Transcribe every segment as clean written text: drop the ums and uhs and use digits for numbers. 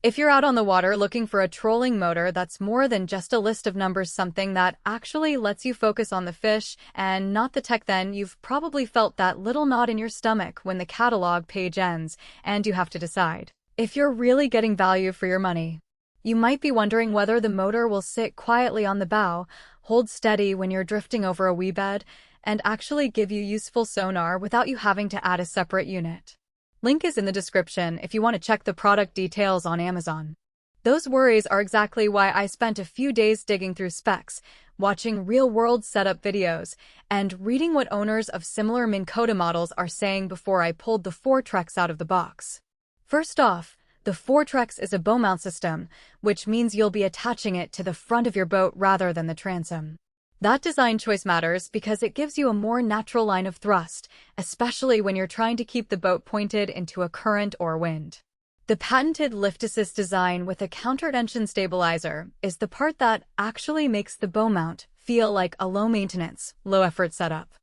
If you're out on the water looking for a trolling motor that's more than just a list of numbers, something that actually lets you focus on the fish and not the tech, then you've probably felt that little knot in your stomach when the catalog page ends and you have to decide if you're really getting value for your money. You might be wondering whether the motor will sit quietly on the bow, hold steady when you're drifting over a wee bed, and actually give you useful sonar without you having to add a separate unit. Link is in the description if you want to check the product details on Amazon. Those worries are exactly why I spent a few days digging through specs, watching real-world setup videos, and reading what owners of similar Minn Kota models are saying before I pulled the Fortrex out of the box. First off, the Fortrex is a bow mount system, which means you'll be attaching it to the front of your boat rather than the transom. That design choice matters because it gives you a more natural line of thrust, especially when you're trying to keep the boat pointed into a current or wind. The patented lift assist design with a counter-tension stabilizer is the part that actually makes the bow mount feel like a low-maintenance, low-effort setup.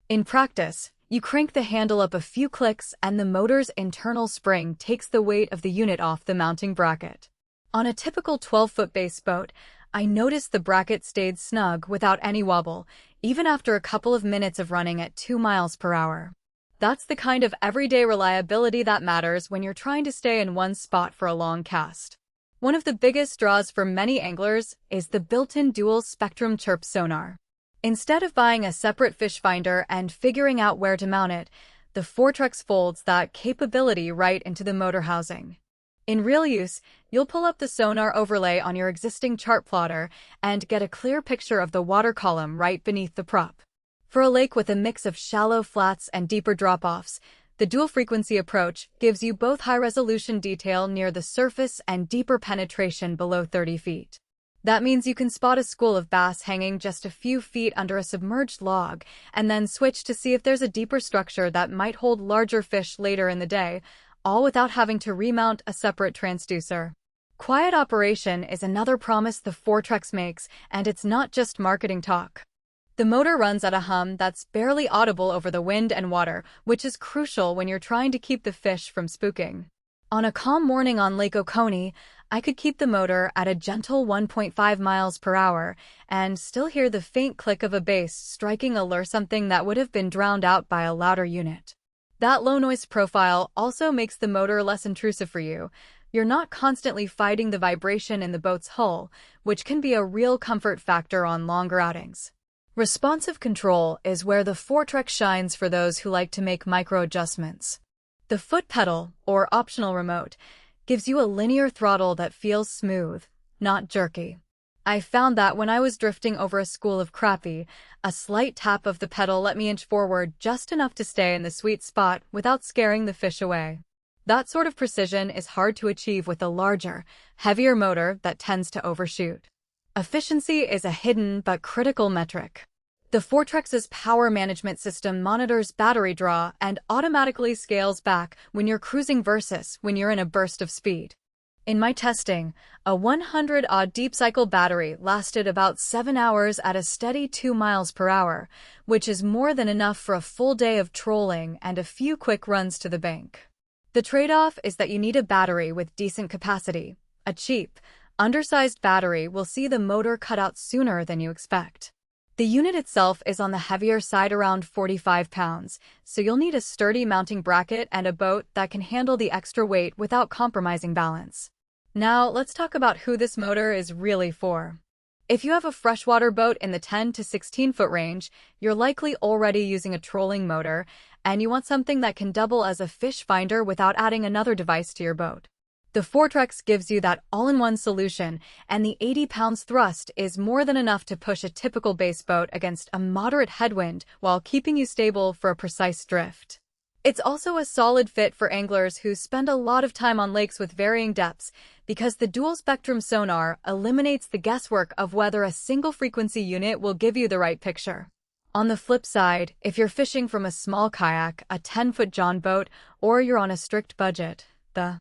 In practice, you crank the handle up a few clicks and the motor's internal spring takes the weight of the unit off the mounting bracket. On a typical 12-foot base boat, I noticed the bracket stayed snug without any wobble, even after a couple of minutes of running at 2 miles per hour. That's the kind of everyday reliability that matters when you're trying to stay in one spot for a long cast. One of the biggest draws for many anglers is the built-in dual-spectrum CHIRP sonar. Instead of buying a separate fish finder and figuring out where to mount it, the Fortrex folds that capability right into the motor housing. In real use, you'll pull up the sonar overlay on your existing chart plotter and get a clear picture of the water column right beneath the prop. For a lake with a mix of shallow flats and deeper drop-offs, the dual-frequency approach gives you both high-resolution detail near the surface and deeper penetration below 30 feet. That means you can spot a school of bass hanging just a few feet under a submerged log and then switch to see if there's a deeper structure that might hold larger fish later in the day, all without having to remount a separate transducer. Quiet operation is another promise the Fortrex makes, and it's not just marketing talk. The motor runs at a hum that's barely audible over the wind and water, which is crucial when you're trying to keep the fish from spooking. On a calm morning on Lake Oconee, I could keep the motor at a gentle 1.5 miles per hour and still hear the faint click of a bass striking a lure, something that would have been drowned out by a louder unit. That low noise profile also makes the motor less intrusive for you. You're not constantly fighting the vibration in the boat's hull, which can be a real comfort factor on longer outings. Responsive control is where the Fortrex shines for those who like to make micro adjustments. The foot pedal, or optional remote, gives you a linear throttle that feels smooth, not jerky. I found that when I was drifting over a school of crappie, a slight tap of the pedal let me inch forward just enough to stay in the sweet spot without scaring the fish away. That sort of precision is hard to achieve with a larger, heavier motor that tends to overshoot. Efficiency is a hidden but critical metric. The Fortrex's power management system monitors battery draw and automatically scales back when you're cruising versus when you're in a burst of speed. In my testing, a 100-odd deep cycle battery lasted about 7 hours at a steady 2 miles per hour, which is more than enough for a full day of trolling and a few quick runs to the bank. The trade-off is that you need a battery with decent capacity. A cheap, undersized battery will see the motor cut out sooner than you expect. The unit itself is on the heavier side, around 45 pounds, so you'll need a sturdy mounting bracket and a boat that can handle the extra weight without compromising balance. Now, let's talk about who this motor is really for. If you have a freshwater boat in the 10 to 16-foot range, you're likely already using a trolling motor, and you want something that can double as a fish finder without adding another device to your boat. The Fortrex gives you that all-in-one solution, and the 80 pounds thrust is more than enough to push a typical base boat against a moderate headwind while keeping you stable for a precise drift. It's also a solid fit for anglers who spend a lot of time on lakes with varying depths, because the dual-spectrum sonar eliminates the guesswork of whether a single-frequency unit will give you the right picture. On the flip side, if you're fishing from a small kayak, a 10-foot John boat, or you're on a strict budget, the